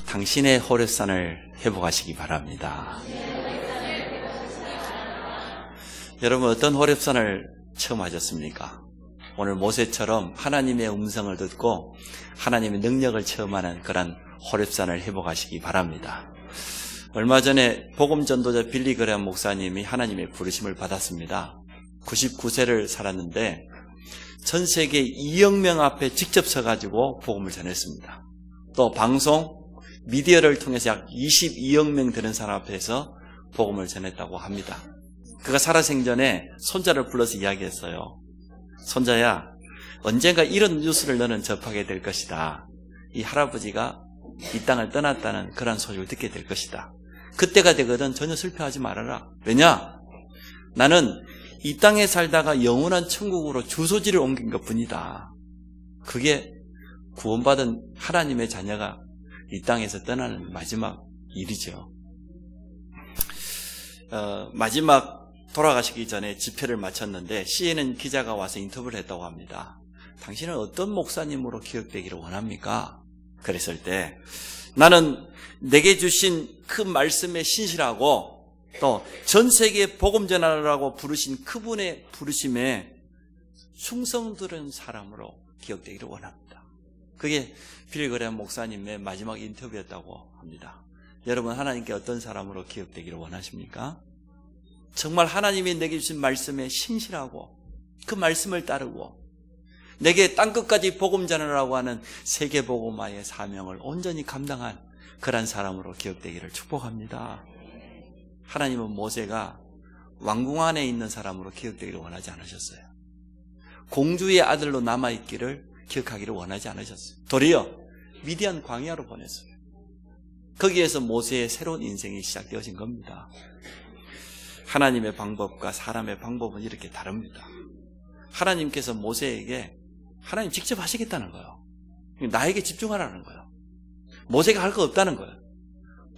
당신의 호렙산을 회복하시기 바랍니다. 여러분, 어떤 호렙산을 처음 하셨습니까? 오늘 모세처럼 하나님의 음성을 듣고 하나님의 능력을 체험하는 그런 호렙산을 회복하시기 바랍니다. 얼마 전에 복음전도자 빌리 그레엄 목사님이 하나님의 부르심을 받았습니다. 99세를 살았는데 전 세계 2억 명 앞에 직접 서가지고 복음을 전했습니다. 또 방송, 미디어를 통해서 약 22억 명 되는 사람 앞에서 복음을 전했다고 합니다. 그가 살아생전에 손자를 불러서 이야기했어요. 손자야, 언젠가 이런 뉴스를 너는 접하게 될 것이다. 이 할아버지가 이 땅을 떠났다는 그런 소식을 듣게 될 것이다. 그때가 되거든 전혀 슬퍼하지 말아라. 왜냐? 나는 이 땅에 살다가 영원한 천국으로 주소지를 옮긴 것뿐이다. 그게 구원받은 하나님의 자녀가 이 땅에서 떠나는 마지막 일이죠. 마지막 돌아가시기 전에 집회를 마쳤는데 CNN 기자가 와서 인터뷰를 했다고 합니다. 당신은 어떤 목사님으로 기억되기를 원합니까? 그랬을 때 나는 내게 주신 그 말씀에 신실하고 또 전 세계에 복음 전하라고 부르신 그분의 부르심에 충성들은 사람으로 기억되기를 원합니다. 그게 빌리 그레엄 목사님의 마지막 인터뷰였다고 합니다. 여러분, 하나님께 어떤 사람으로 기억되기를 원하십니까? 정말 하나님이 내게 주신 말씀에 신실하고 그 말씀을 따르고 내게 땅끝까지 복음 전하라고 하는 세계복음화의 사명을 온전히 감당한 그런 사람으로 기억되기를 축복합니다. 하나님은 모세가 왕궁 안에 있는 사람으로 기억되기를 원하지 않으셨어요. 공주의 아들로 남아있기를 기억하기를 원하지 않으셨어요. 도리어 미디안 광야로 보냈어요. 거기에서 모세의 새로운 인생이 시작되어진 겁니다. 하나님의 방법과 사람의 방법은 이렇게 다릅니다. 하나님께서 모세에게 하나님 직접 하시겠다는 거예요. 나에게 집중하라는 거예요. 모세가 할 거 없다는 거예요.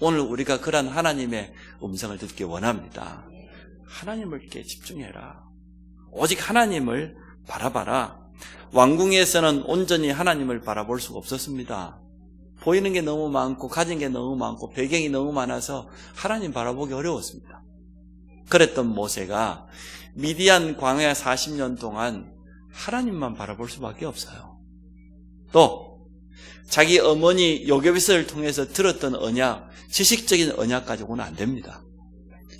오늘 우리가 그런 하나님의 음성을 듣기 원합니다. 하나님께 집중해라. 오직 하나님을 바라봐라. 왕궁에서는 온전히 하나님을 바라볼 수가 없었습니다. 보이는 게 너무 많고 가진 게 너무 많고 배경이 너무 많아서 하나님 바라보기 어려웠습니다. 그랬던 모세가 미디안 광야 40년 동안 하나님만 바라볼 수밖에 없어요. 또 자기 어머니 요게벳을 통해서 들었던 언약, 지식적인 언약 가지고는 안 됩니다.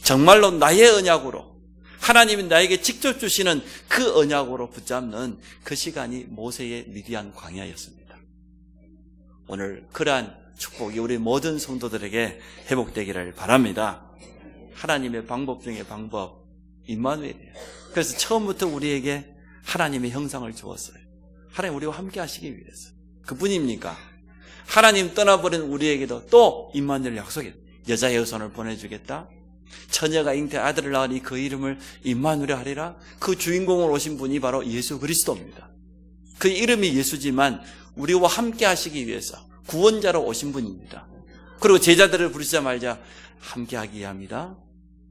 정말로 나의 언약으로 하나님이 나에게 직접 주시는 그 언약으로 붙잡는 그 시간이 모세의 미디안 광야였습니다. 오늘 그러한 축복이 우리 모든 성도들에게 회복되기를 바랍니다. 하나님의 방법 중에 방법, 임마누엘이에요. 그래서 처음부터 우리에게 하나님의 형상을 주었어요. 하나님 우리와 함께 하시기 위해서. 그뿐입니까? 하나님 떠나버린 우리에게도 또 임마누엘 약속했어요. 여자의 손을 보내주겠다. 처녀가 잉태 아들을 낳으니 그 이름을 임마누엘 하리라. 그 주인공으로 오신 분이 바로 예수 그리스도입니다. 그 이름이 예수지만 우리와 함께 하시기 위해서 구원자로 오신 분입니다. 그리고 제자들을 부르시자마자 함께 하기 위함이다.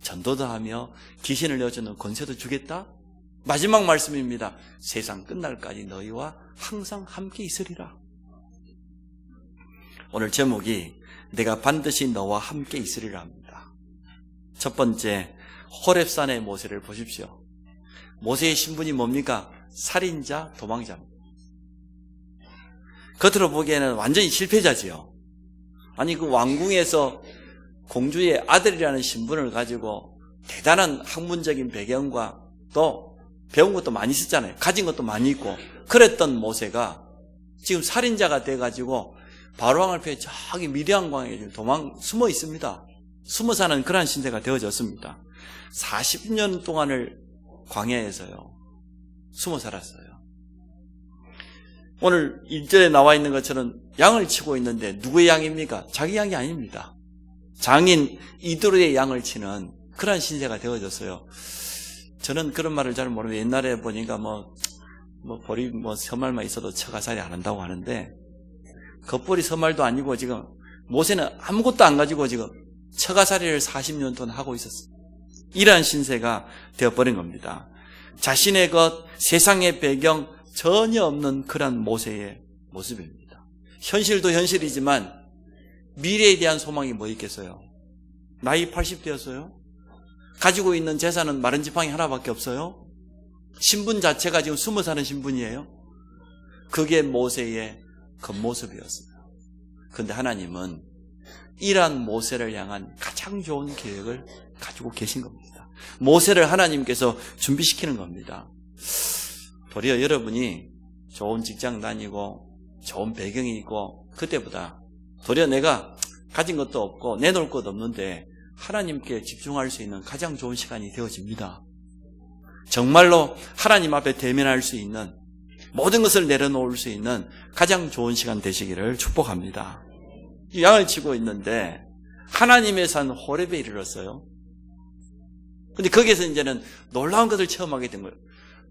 전도도 하며 귀신을 내어주는 권세도 주겠다. 마지막 말씀입니다. 세상 끝날까지 너희와 항상 함께 있으리라. 오늘 제목이 내가 반드시 너와 함께 있으리라 합니다. 첫 번째, 호렙산의 모세를 보십시오. 모세의 신분이 뭡니까? 살인자, 도망자입니다. 겉으로 보기에는 완전히 실패자지요. 아니 그 왕궁에서 공주의 아들이라는 신분을 가지고 대단한 학문적인 배경과 또 배운 것도 많이 있었잖아요. 가진 것도 많이 있고 그랬던 모세가 지금 살인자가 돼가지고 바로왕 앞에 저기 미디안 광야에 지금 숨어 있습니다. 숨어 사는 그러한 신세가 되어졌습니다. 40년 동안을 광야에서요 숨어 살았어요. 오늘 1절에 나와 있는 것처럼 양을 치고 있는데 누구의 양입니까? 자기 양이 아닙니다. 장인 이드로의 양을 치는 그러한 신세가 되어졌어요. 저는 그런 말을 잘 모르는데 옛날에 보니까 벌이 서말만 있어도 처가살이 안 한다고 하는데 겉벌이 서말도 아니고 지금 모세는 아무것도 안 가지고 지금 처가살이를 40년 동안 하고 있었어요. 이러한 신세가 되어버린 겁니다. 자신의 것, 세상의 배경 전혀 없는 그런 모세의 모습입니다. 현실도 현실이지만 미래에 대한 소망이 뭐 있겠어요? 나이 80대였어요? 가지고 있는 재산은 마른 지팡이 하나밖에 없어요? 신분 자체가 지금 숨어 사는 신분이에요? 그게 모세의 겉모습이었어요. 그런데 하나님은 이러한 모세를 향한 가장 좋은 계획을 가지고 계신 겁니다. 모세를 하나님께서 준비시키는 겁니다. 도리어 여러분이 좋은 직장 다니고 좋은 배경이 있고 그때보다 도리어 내가 가진 것도 없고 내놓을 것도 없는데 하나님께 집중할 수 있는 가장 좋은 시간이 되어집니다. 정말로 하나님 앞에 대면할 수 있는 모든 것을 내려놓을 수 있는 가장 좋은 시간 되시기를 축복합니다. 양을 치고 있는데 하나님의 산 호렙에 이르렀어요. 근데 거기에서 이제는 놀라운 것을 체험하게 된 거예요.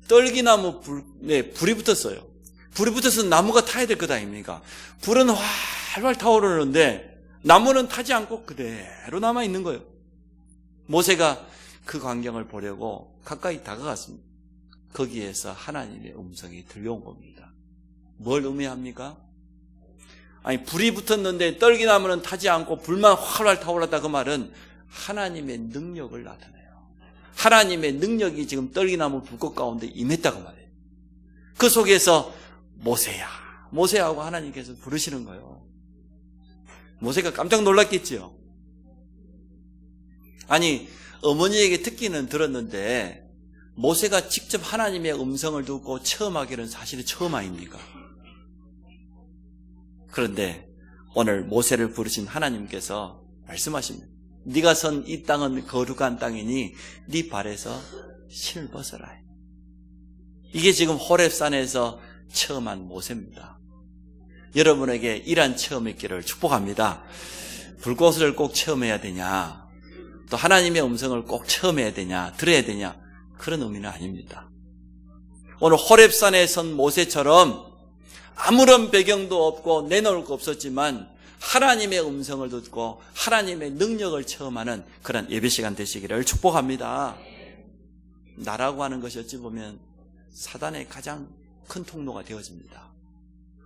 떨기나무 불이 붙었어요. 불이 붙어서 나무가 타야 될 것 아닙니까? 불은 활활 타오르는데 나무는 타지 않고 그대로 남아있는 거예요. 모세가 그 광경을 보려고 가까이 다가갔습니다. 거기에서 하나님의 음성이 들려온 겁니다. 뭘 의미합니까? 아니, 불이 붙었는데 떨기나무는 타지 않고 불만 활활 타올랐다, 그 말은 하나님의 능력을 나타내요. 하나님의 능력이 지금 떨기나무 불꽃 가운데 임했다고 말해요. 그 속에서 모세야, 모세하고 하나님께서 부르시는 거예요. 모세가 깜짝 놀랐겠죠. 아니, 어머니에게 듣기는 들었는데 모세가 직접 하나님의 음성을 듣고 체험하기는 사실은 처음 아닙니까? 그런데 오늘 모세를 부르신 하나님께서 말씀하십니다. 네가 선 이 땅은 거룩한 땅이니 네 발에서 신을 벗어라. 이게 지금 호렙산에서 체험한 모세입니다. 여러분에게 이러한 체험이 있기를 축복합니다. 불꽃을 꼭 체험해야 되냐, 또 하나님의 음성을 꼭 체험해야 되냐, 들어야 되냐, 그런 의미는 아닙니다. 오늘 호렙산에 선 모세처럼 아무런 배경도 없고 내놓을 거 없었지만 하나님의 음성을 듣고 하나님의 능력을 체험하는 그런 예배시간 되시기를 축복합니다. 나라고 하는 것이 어찌 보면 사단의 가장 큰 통로가 되어집니다.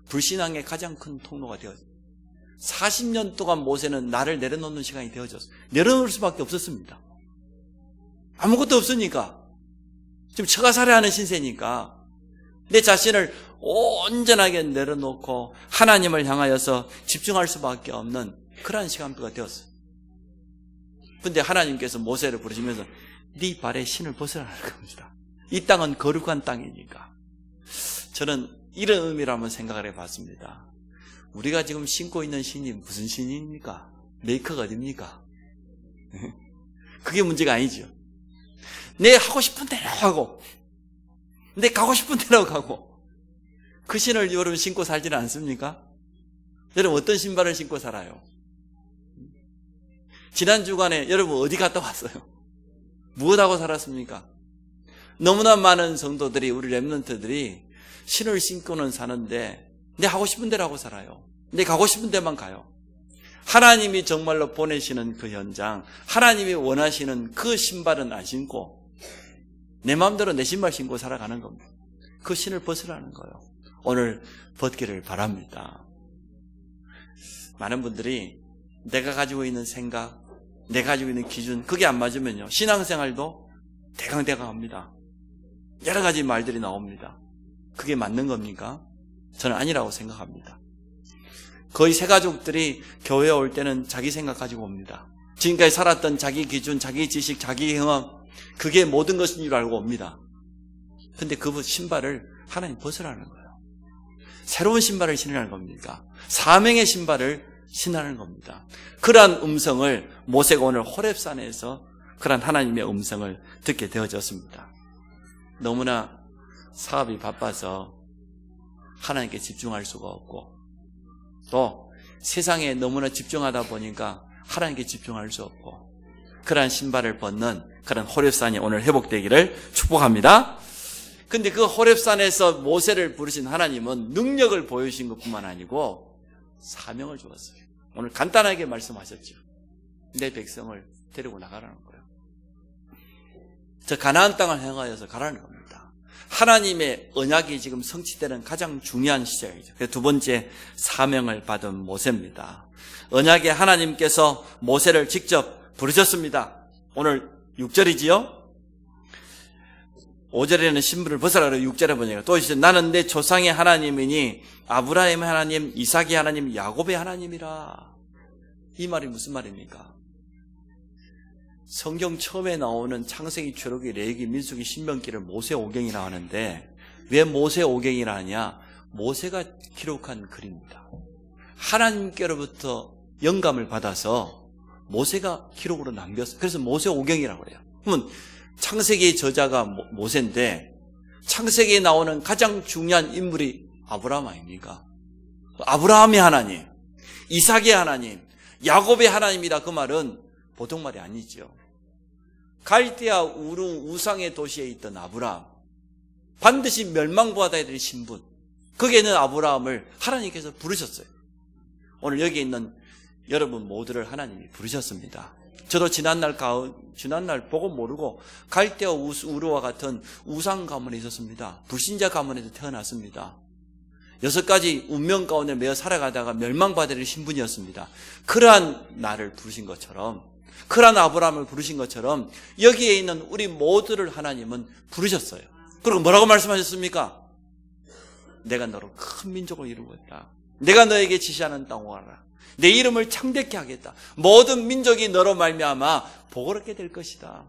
불신앙의 가장 큰 통로가 되어집니다. 40년 동안 모세는 나를 내려놓는 시간이 되어졌어요. 내려놓을 수밖에 없었습니다. 아무것도 없으니까, 지금 처가살이하는 신세니까 내 자신을 온전하게 내려놓고 하나님을 향하여서 집중할 수밖에 없는 그러한 시간표가 되었어요. 그런데 하나님께서 모세를 부르시면서 네 발에 신을 벗으라는 겁니다. 이 땅은 거룩한 땅이니까. 저는 이런 의미로 한번 생각을 해봤습니다. 우리가 지금 신고 있는 신이 무슨 신입니까? 메이커가 어딥니까? 그게 문제가 아니죠. 내 하고 싶은 대로 하고 내 가고 싶은 대로 가고, 그 신을 여러분 신고 살지는 않습니까? 여러분 어떤 신발을 신고 살아요? 지난 주간에 여러분 어디 갔다 왔어요? 무엇하고 살았습니까? 너무나 많은 성도들이, 우리 렘넌트들이 신을 신고는 사는데 내 하고 싶은 대로 하고 살아요. 내 가고 싶은 데만 가요. 하나님이 정말로 보내시는 그 현장, 하나님이 원하시는 그 신발은 안 신고 내 마음대로 내 신발 신고 살아가는 겁니다. 그 신을 벗으라는 거예요. 오늘 벗기를 바랍니다. 많은 분들이 내가 가지고 있는 생각, 내가 가지고 있는 기준, 그게 안 맞으면요, 신앙생활도 대강대강합니다. 여러 가지 말들이 나옵니다. 그게 맞는 겁니까? 저는 아니라고 생각합니다. 거의 새 가족들이 교회에 올 때는 자기 생각 가지고 옵니다. 지금까지 살았던 자기 기준, 자기 지식, 자기 경험, 그게 모든 것인 줄 알고 옵니다. 근데 그 신발을 하나님 벗으라는 거예요. 새로운 신발을 신으라는 겁니까? 사명의 신발을 신으라는 겁니다. 그러한 음성을 모세가 오늘 호렙산에서 그러한 하나님의 음성을 듣게 되어졌습니다. 너무나 사업이 바빠서 하나님께 집중할 수가 없고, 또 세상에 너무나 집중하다 보니까 하나님께 집중할 수 없고, 그러한 신발을 벗는 그런 호렙산이 오늘 회복되기를 축복합니다. 근데 그 호렙산에서 모세를 부르신 하나님은 능력을 보여주신 것뿐만 아니고 사명을 주었어요. 오늘 간단하게 말씀하셨죠. 내 백성을 데리고 나가라는 거예요. 저 가나안 땅을 향하여서 가라는 겁니다. 하나님의 언약이 지금 성취되는 가장 중요한 시작이죠. 그래서 두 번째 사명을 받은 모세입니다. 언약의 하나님께서 모세를 직접 부르셨습니다. 오늘 6절이지요. 5절에는 신분을 벗어라 그러고 6절에 보니까 또 이제 나는 내 조상의 하나님이니 아브라함의 하나님, 이삭의 하나님, 야곱의 하나님이라. 이 말이 무슨 말입니까? 성경 처음에 나오는 창세기, 출애굽기, 레위기, 민수기, 신명기를 모세오경이라 하는데 왜 모세오경이라 하냐? 모세가 기록한 글입니다. 하나님께로부터 영감을 받아서 모세가 기록으로 남겼어요. 그래서 모세오경이라고 해요. 그러면 창세기의 저자가 모세인데 창세기에 나오는 가장 중요한 인물이 아브라함 아닙니까? 아브라함의 하나님, 이삭의 하나님, 야곱의 하나님이라 그 말은 보통 말이 아니죠. 갈대아 우루 우상의 도시에 있던 아브라함, 반드시 멸망받아야 될 신분, 거기에 있는 아브라함을 하나님께서 부르셨어요. 오늘 여기 있는 여러분 모두를 하나님이 부르셨습니다. 저도 지난날 보고 모르고 갈대아 우루와 같은 우상 가문에 있었습니다. 불신자 가문에서 태어났습니다. 6가지 운명 가운데 매어 살아가다가 멸망받을 신분이었습니다. 그러한 나를 부르신 것처럼, 그러한 아브라함을 부르신 것처럼 여기에 있는 우리 모두를 하나님은 부르셨어요. 그리고 뭐라고 말씀하셨습니까? 내가 너로 큰 민족을 이루겠다. 내가 너에게 지시하는 땅을 가라. 내 이름을 창대케 하겠다. 모든 민족이 너로 말미암아 복을 얻게 될 것이다.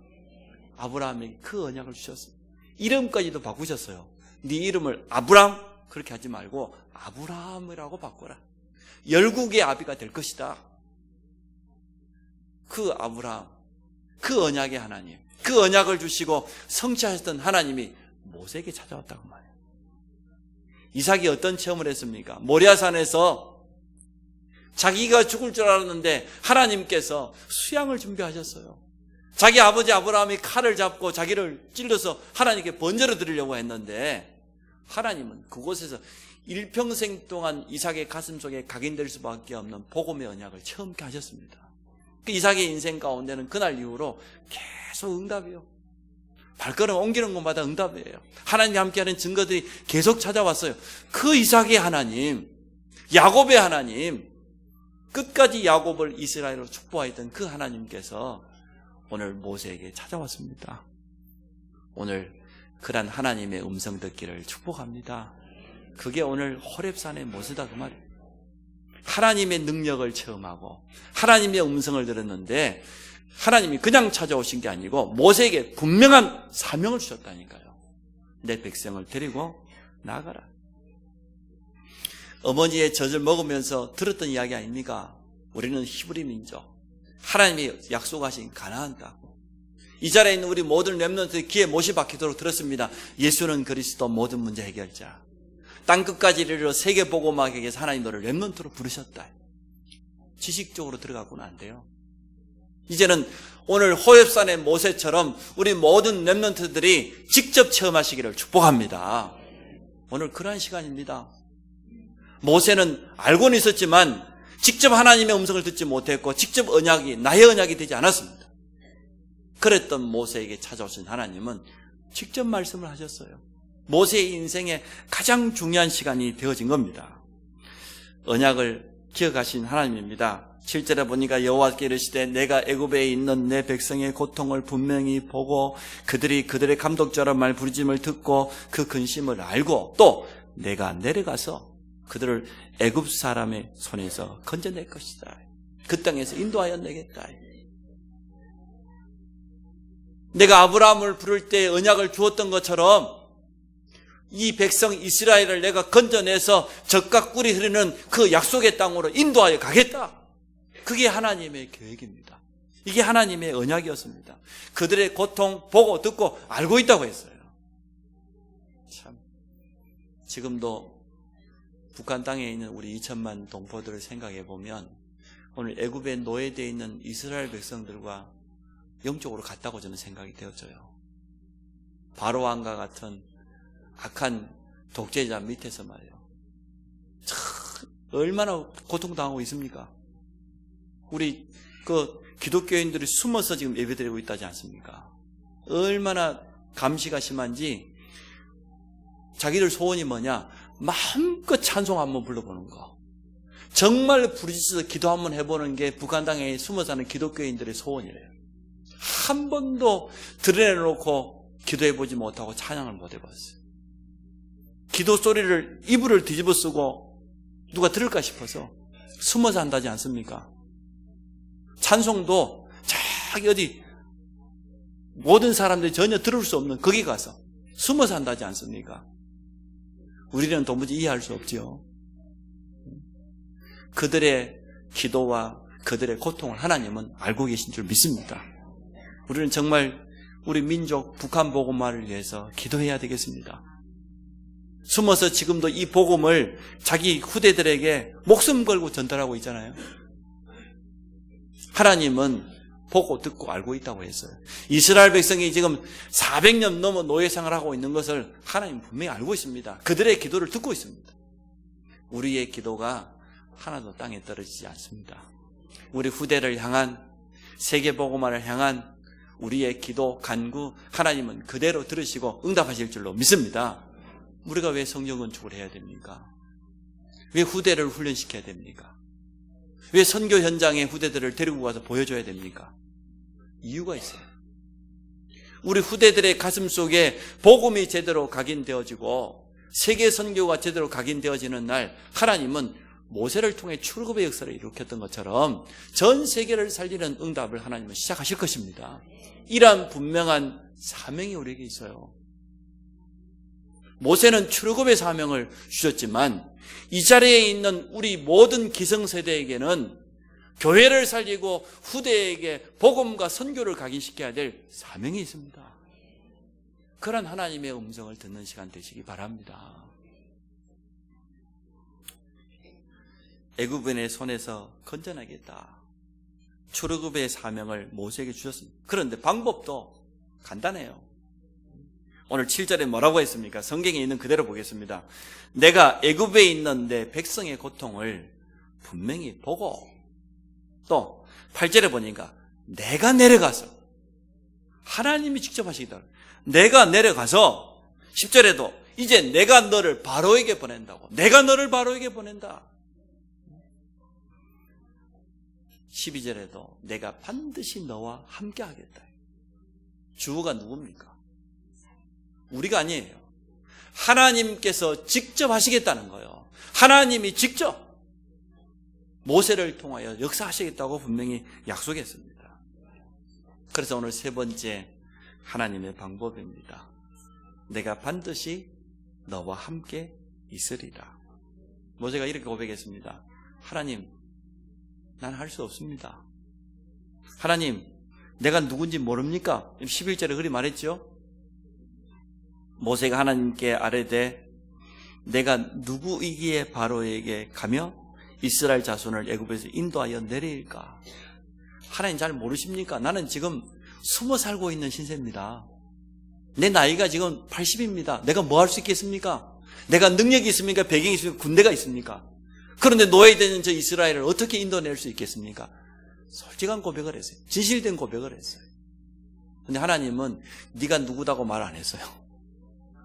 아브라함에게 그 언약을 주셨어요. 이름까지도 바꾸셨어요. 네 이름을 아브람 그렇게 하지 말고 아브라함이라고 바꿔라. 열국의 아비가 될 것이다. 그 아브라함, 그 언약의 하나님, 그 언약을 주시고 성취하셨던 하나님이 모세에게 찾아왔다고 말해요. 이삭이 어떤 체험을 했습니까? 모리아산에서 자기가 죽을 줄 알았는데 하나님께서 수양을 준비하셨어요. 자기 아버지 아브라함이 칼을 잡고 자기를 찔러서 하나님께 번제로 드리려고 했는데 하나님은 그곳에서 일평생 동안 이삭의 가슴 속에 각인될 수밖에 없는 복음의 언약을 체험케 하셨습니다. 그 이삭의 인생 가운데는 그날 이후로 계속 응답이에요. 발걸음 옮기는 곳마다 응답이에요. 하나님과 함께하는 증거들이 계속 찾아왔어요. 그 이삭의 하나님, 야곱의 하나님, 끝까지 야곱을 이스라엘로 축복하였던 그 하나님께서 오늘 모세에게 찾아왔습니다. 오늘 그런 하나님의 음성 듣기를 축복합니다. 그게 오늘 호렙산의 모세다 그 말이에요. 하나님의 능력을 체험하고 하나님의 음성을 들었는데 하나님이 그냥 찾아오신 게 아니고 모세에게 분명한 사명을 주셨다니까요. 내 백성을 데리고 나가라. 어머니의 젖을 먹으면서 들었던 이야기 아닙니까? 우리는 히브리 민족, 하나님이 약속하신 가나안 땅. 이 자리에 있는 우리 모든 렘넌트의 귀에 못이 박히도록 들었습니다. 예수는 그리스도 모든 문제 해결자. 땅끝까지 이르러 세계복음화에게서 하나님 너를 렘넌트로 부르셨다. 지식적으로 들어가고는 안 돼요. 이제는 오늘 호렙산의 모세처럼 우리 모든 렘넌트들이 직접 체험하시기를 축복합니다. 오늘 그러한 시간입니다. 모세는 알고는 있었지만 직접 하나님의 음성을 듣지 못했고 직접 언약이 나의 언약이 되지 않았습니다. 그랬던 모세에게 찾아오신 하나님은 직접 말씀을 하셨어요. 모세의 인생에 가장 중요한 시간이 되어진 겁니다. 언약을 기억하신 하나님입니다. 7절에 보니까 여호와께 이르시되 내가 애굽에 있는 내 백성의 고통을 분명히 보고 그들이 그들의 감독자란 말 부르짐을 듣고 그 근심을 알고 또 내가 내려가서 그들을 애굽 사람의 손에서 건져낼 것이다. 그 땅에서 인도하여 내겠다. 내가 아브라함을 부를 때 언약을 주었던 것처럼 이 백성 이스라엘을 내가 건져내서 젖과 꿀이 흐르는 그 약속의 땅으로 인도하여 가겠다. 그게 하나님의 계획입니다. 이게 하나님의 언약이었습니다. 그들의 고통 보고 듣고 알고 있다고 했어요. 참 지금도 북한 땅에 있는 우리 2천만 동포들을 생각해 보면 오늘 애굽에 노예되어 있는 이스라엘 백성들과 영적으로 같다고 저는 생각이 되어져요. 바로 왕과 같은 악한 독재자 밑에서 말이에요. 참 얼마나 고통당하고 있습니까? 우리 그 기독교인들이 숨어서 지금 예배드리고 있다지 않습니까? 얼마나 감시가 심한지 자기들 소원이 뭐냐? 마음껏 찬송 한번 불러보는 거. 정말 부르짖어서 기도 한번 해보는 게 북한 땅에 숨어 사는 기독교인들의 소원이래요. 한 번도 드러내놓고 기도해보지 못하고 찬양을 못 해봤어요. 기도 소리를 이불을 뒤집어 쓰고 누가 들을까 싶어서 숨어서 한다지 않습니까? 찬송도 저기 어디 모든 사람들이 전혀 들을 수 없는 거기 가서 숨어서 한다지 않습니까? 우리는 도무지 이해할 수 없지요. 그들의 기도와 그들의 고통을 하나님은 알고 계신 줄 믿습니다. 우리는 정말 우리 민족 북한 복음화를 위해서 기도해야 되겠습니다. 숨어서 지금도 이 복음을 자기 후대들에게 목숨 걸고 전달하고 있잖아요. 하나님은 보고 듣고 알고 있다고 했어요. 이스라엘 백성이 지금 400년 넘어 노예생활을 하고 있는 것을 하나님 분명히 알고 있습니다. 그들의 기도를 듣고 있습니다. 우리의 기도가 하나도 땅에 떨어지지 않습니다. 우리 후대를 향한, 세계 복음화를 향한 우리의 기도, 간구 하나님은 그대로 들으시고 응답하실 줄로 믿습니다. 우리가 왜 성경 건축을 해야 됩니까? 왜 후대를 훈련시켜야 됩니까? 왜 선교 현장에 후대들을 데리고 가서 보여줘야 됩니까? 이유가 있어요. 우리 후대들의 가슴 속에 복음이 제대로 각인되어지고 세계 선교가 제대로 각인되어지는 날, 하나님은 모세를 통해 출굽의 역사를 일으켰던 것처럼 전 세계를 살리는 응답을 하나님은 시작하실 것입니다. 이러한 분명한 사명이 우리에게 있어요. 모세는 출굽의 사명을 주셨지만 이 자리에 있는 우리 모든 기성세대에게는 교회를 살리고 후대에게 복음과 선교를 각인시켜야 될 사명이 있습니다. 그런 하나님의 음성을 듣는 시간 되시기 바랍니다. 애굽인의 손에서 건져내겠다. 출애굽의 사명을 모세에게 주셨습니다. 그런데 방법도 간단해요. 오늘 7절에 뭐라고 했습니까? 성경에 있는 그대로 보겠습니다. 내가 애굽에 있는 내 백성의 고통을 분명히 보고, 또 8절에 보니까 내가 내려가서, 하나님이 직접 하시기다. 내가 내려가서 10절에도 이제 내가 너를 바로에게 보낸다고. 내가 너를 바로에게 보낸다. 12절에도 내가 반드시 너와 함께 하겠다. 주어가 누굽니까? 우리가 아니에요. 하나님께서 직접 하시겠다는 거예요. 하나님이 직접 모세를 통하여 역사하시겠다고 분명히 약속했습니다. 그래서 오늘 세 번째 하나님의 방법입니다. 내가 반드시 너와 함께 있으리라. 모세가 이렇게 고백했습니다. 하나님, 난 할 수 없습니다. 하나님, 내가 누군지 모릅니까? 11절에 그리 말했죠. 모세가 하나님께 아뢰되 내가 누구이기에 바로에게 가며 이스라엘 자손을 애굽에서 인도하여 내리일까? 하나님 잘 모르십니까? 나는 지금 숨어 살고 있는 신세입니다. 내 나이가 지금 80입니다. 내가 뭐 할 수 있겠습니까? 내가 능력이 있습니까? 배경이 있습니까? 군대가 있습니까? 그런데 노예되는 저 이스라엘을 어떻게 인도낼 수 있겠습니까? 솔직한 고백을 했어요. 진실된 고백을 했어요. 근데 하나님은 네가 누구다고 말 안 했어요.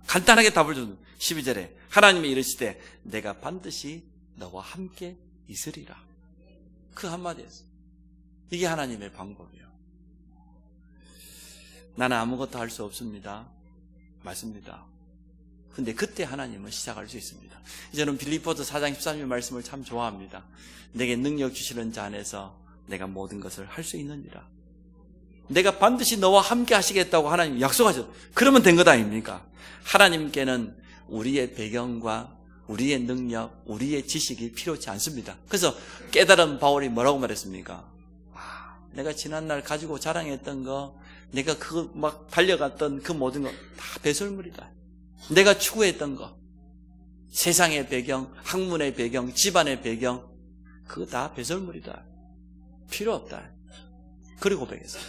간단하게 답을 준 12절에 하나님이 이르시되 내가 반드시 너와 함께 있으리라. 그 한마디였어요. 이게 하나님의 방법이에요. 나는 아무것도 할 수 없습니다. 맞습니다. 근데 그때 하나님은 시작할 수 있습니다. 저는 빌립보서 4장 13절 말씀을 참 좋아합니다. 내게 능력 주시는 자 안에서 내가 모든 것을 할 수 있느니라. 내가 반드시 너와 함께 하시겠다고 하나님 약속하셨어요. 그러면 된 것 아닙니까? 하나님께는 우리의 배경과 우리의 능력, 우리의 지식이 필요치 않습니다. 그래서 깨달은 바울이 뭐라고 말했습니까? 내가 지난날 가지고 자랑했던 거, 내가 그 막 달려갔던 그 모든 거 다 배설물이다. 내가 추구했던 거, 세상의 배경, 학문의 배경, 집안의 배경, 그거 다 배설물이다. 필요 없다. 그리고 고백했어요.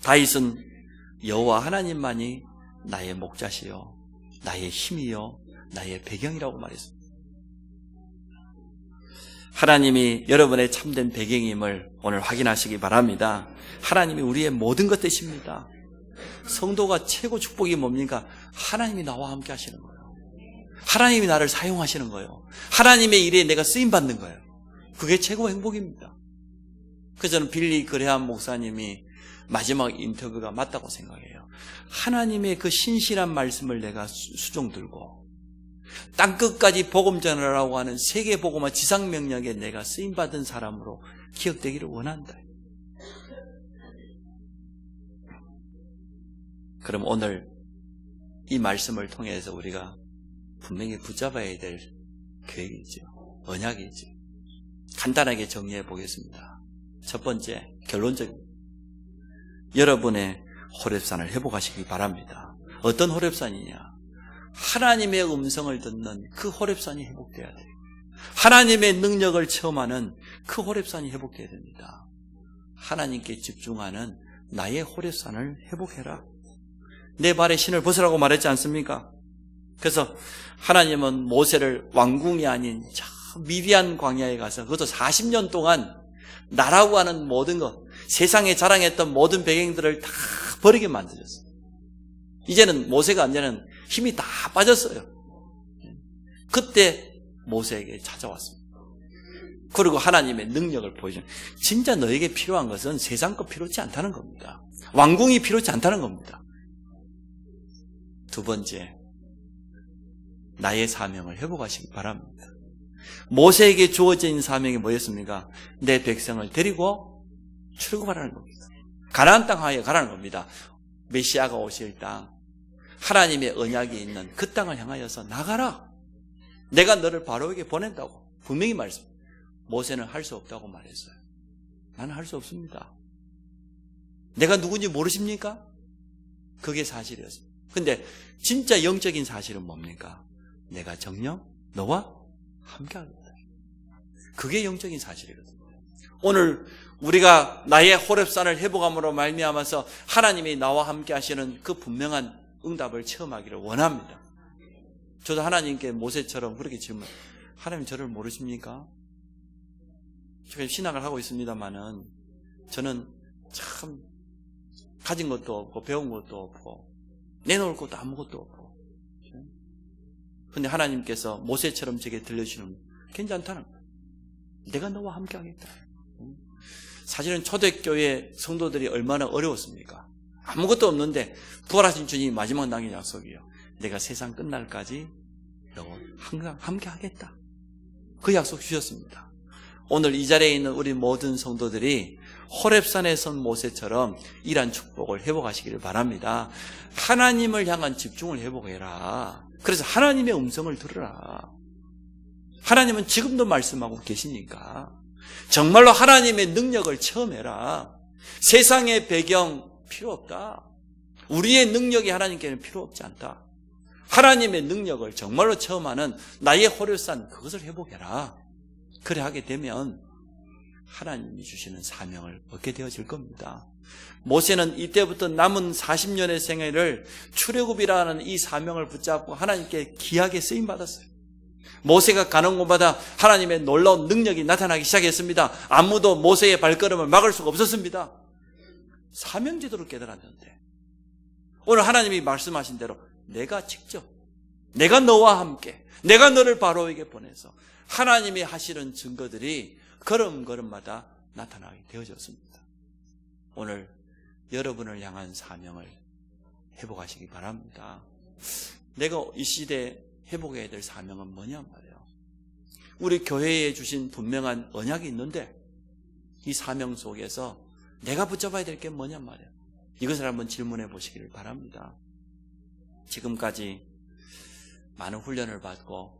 다윗은 여호와 하나님만이 나의 목자시요, 나의 힘이요, 나의 배경이라고 말했습니다. 하나님이 여러분의 참된 배경임을 오늘 확인하시기 바랍니다. 하나님이 우리의 모든 것 되십니다. 성도가 최고 축복이 뭡니까? 하나님이 나와 함께 하시는 거예요. 하나님이 나를 사용하시는 거예요. 하나님의 일에 내가 쓰임받는 거예요. 그게 최고 행복입니다. 그래서 저는 빌리 그레함 목사님이 마지막 인터뷰가 맞다고 생각해요. 하나님의 그 신실한 말씀을 내가 수종 들고 땅끝까지 복음 전하라고 하는 세계 복음화 지상 명령에 내가 쓰임받은 사람으로 기억되기를 원한다. 그럼 오늘 이 말씀을 통해서 우리가 분명히 붙잡아야 될 계획이죠. 언약이죠. 간단하게 정리해 보겠습니다. 첫 번째, 결론적입니다. 여러분의 호렙산을 회복하시기 바랍니다. 어떤 호렙산이냐? 하나님의 음성을 듣는 그 호렙산이 회복돼야 돼요. 하나님의 능력을 체험하는 그 호렙산이 회복돼야 됩니다. 하나님께 집중하는 나의 호렙산을 회복해라. 내 발에 신을 벗으라고 말했지 않습니까? 그래서 하나님은 모세를 왕궁이 아닌 저 미디안 광야에 가서 그것도 40년 동안 나라고 하는 모든 것, 세상에 자랑했던 모든 배경들을 다 버리게 만들었어요. 이제는 모세가 이제는 힘이 다 빠졌어요. 그때 모세에게 찾아왔습니다. 그리고 하나님의 능력을 보여주는, 진짜 너에게 필요한 것은 세상 것 필요치 않다는 겁니다. 왕궁이 필요치 않다는 겁니다. 두 번째, 나의 사명을 회복하시기 바랍니다. 모세에게 주어진 사명이 뭐였습니까? 내 백성을 데리고 출국하라는 겁니다. 가나안 땅에 가라는 겁니다. 메시아가 오실 땅, 하나님의 언약이 있는 그 땅을 향하여서 나가라. 내가 너를 바로에게 보낸다고 분명히 말했습니다. 모세는 할 수 없다고 말했어요. 나는 할 수 없습니다. 내가 누군지 모르십니까? 그게 사실이었습니다. 근데 진짜 영적인 사실은 뭡니까? 내가 정녕 너와 함께하겠다. 그게 영적인 사실이거든요. 오늘 우리가 나의 호렙산을 회복함으로 말미암아서 하나님이 나와 함께 하시는 그 분명한 응답을 체험하기를 원합니다. 저도 하나님께 모세처럼 그렇게 질문, 하나님 저를 모르십니까? 제가 신학을 하고 있습니다만은 저는 참 가진 것도 없고 배운 것도 없고 내놓을 것도 아무것도 없고, 근데 하나님께서 모세처럼 제게 들려주시는 괜찮다는 거예요. 내가 너와 함께 하겠다. 사실은 초대교회 성도들이 얼마나 어려웠습니까? 아무것도 없는데 부활하신 주님이 마지막 남긴 약속이에요. 내가 세상 끝날까지 너와 항상 함께 하겠다. 그 약속 주셨습니다. 오늘 이 자리에 있는 우리 모든 성도들이 호렙산에 선 모세처럼 이러한 축복을 회복하시기를 바랍니다. 하나님을 향한 집중을 회복해라. 그래서 하나님의 음성을 들으라. 하나님은 지금도 말씀하고 계시니까 정말로 하나님의 능력을 체험해라. 세상의 배경 필요 없다. 우리의 능력이 하나님께는 필요 없지 않다. 하나님의 능력을 정말로 체험하는 나의 호렙산, 그것을 회복해라. 그래 하게 되면 하나님이 주시는 사명을 얻게 되어질 겁니다. 모세는 이때부터 남은 40년의 생애를 출애굽이라는 이 사명을 붙잡고 하나님께 귀하게 쓰임받았어요. 모세가 가는 곳마다 하나님의 놀라운 능력이 나타나기 시작했습니다. 아무도 모세의 발걸음을 막을 수가 없었습니다. 사명제도를 깨달았는데 오늘 하나님이 말씀하신 대로 내가 직접, 내가 너와 함께, 내가 너를 바로에게 보내서 하나님이 하시는 증거들이 걸음걸음마다 나타나게 되어졌습니다. 오늘 여러분을 향한 사명을 회복하시기 바랍니다. 내가 이 시대에 회복해야 될 사명은 뭐냐 말이에요. 우리 교회에 주신 분명한 언약이 있는데 이 사명 속에서 내가 붙잡아야 될 게 뭐냐 말이에요. 이것을 한번 질문해 보시기를 바랍니다. 지금까지 많은 훈련을 받고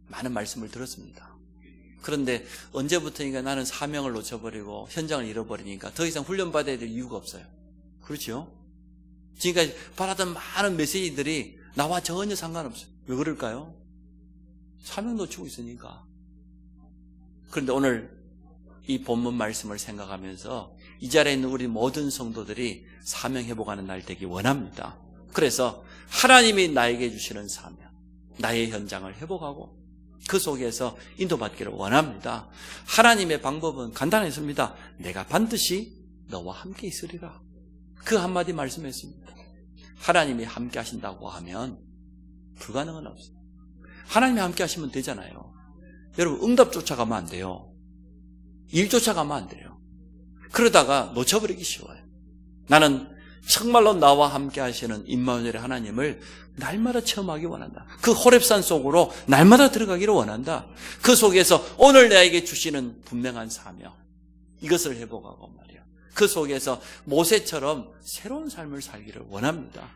많은 말씀을 들었습니다. 그런데 언제부터인가 나는 사명을 놓쳐버리고 현장을 잃어버리니까 더 이상 훈련받아야 될 이유가 없어요. 그렇죠? 지금까지 받았던 많은 메시지들이 나와 전혀 상관없어요. 왜 그럴까요? 사명 놓치고 있으니까. 그런데 오늘 이 본문 말씀을 생각하면서 이 자리에 있는 우리 모든 성도들이 사명 회복하는 날 되기 원합니다. 그래서 하나님이 나에게 주시는 사명, 나의 현장을 회복하고 그 속에서 인도받기를 원합니다. 하나님의 방법은 간단했습니다. 내가 반드시 너와 함께 있으리라. 그 한마디 말씀했습니다. 하나님이 함께 하신다고 하면 불가능은 없어요. 하나님이 함께 하시면 되잖아요. 여러분, 응답 쫓아가면 안 돼요. 일 쫓아가면 안 돼요. 그러다가 놓쳐버리기 쉬워요. 나는 정말로 나와 함께 하시는 임마누엘의 하나님을 날마다 체험하기 원한다. 그 호렙산 속으로 날마다 들어가기를 원한다. 그 속에서 오늘 나에게 주시는 분명한 사명, 이것을 회복하고 말이야. 그 속에서 모세처럼 새로운 삶을 살기를 원합니다.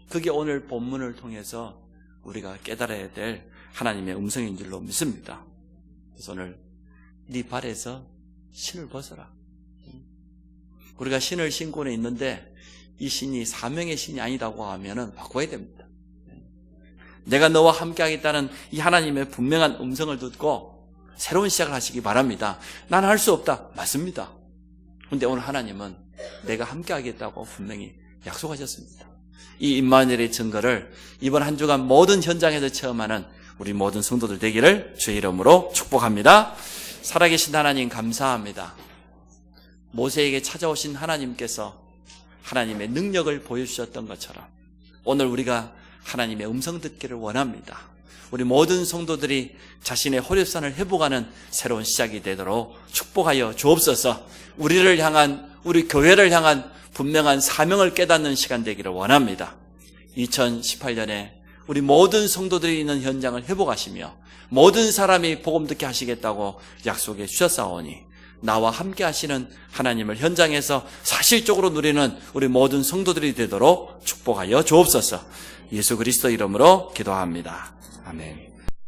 그게 오늘 본문을 통해서 우리가 깨달아야 될 하나님의 음성인 줄로 믿습니다. 그래서 오늘 네 발에서 신을 벗어라. 우리가 신을 신고는 있는데 이 신이 사명의 신이 아니다고 하면은 바꿔야 됩니다. 내가 너와 함께 하겠다는 이 하나님의 분명한 음성을 듣고 새로운 시작을 하시기 바랍니다. 나는 할 수 없다. 맞습니다. 그런데 오늘 하나님은 내가 함께 하겠다고 분명히 약속하셨습니다. 이 임마누엘의 증거를 이번 한 주간 모든 현장에서 체험하는 우리 모든 성도들 되기를 주의 이름으로 축복합니다. 살아계신 하나님 감사합니다. 모세에게 찾아오신 하나님께서 하나님의 능력을 보여주셨던 것처럼 오늘 우리가 하나님의 음성 듣기를 원합니다. 우리 모든 성도들이 자신의 호렙산을 회복하는 새로운 시작이 되도록 축복하여 주옵소서. 우리를 향한, 우리 교회를 향한 분명한 사명을 깨닫는 시간 되기를 원합니다. 2018년에 우리 모든 성도들이 있는 현장을 회복하시며 모든 사람이 복음 듣게 하시겠다고 약속해 주셨사오니 나와 함께 하시는 하나님을 현장에서 사실적으로 누리는 우리 모든 성도들이 되도록 축복하여 주옵소서. 예수 그리스도 이름으로 기도합니다. 아멘.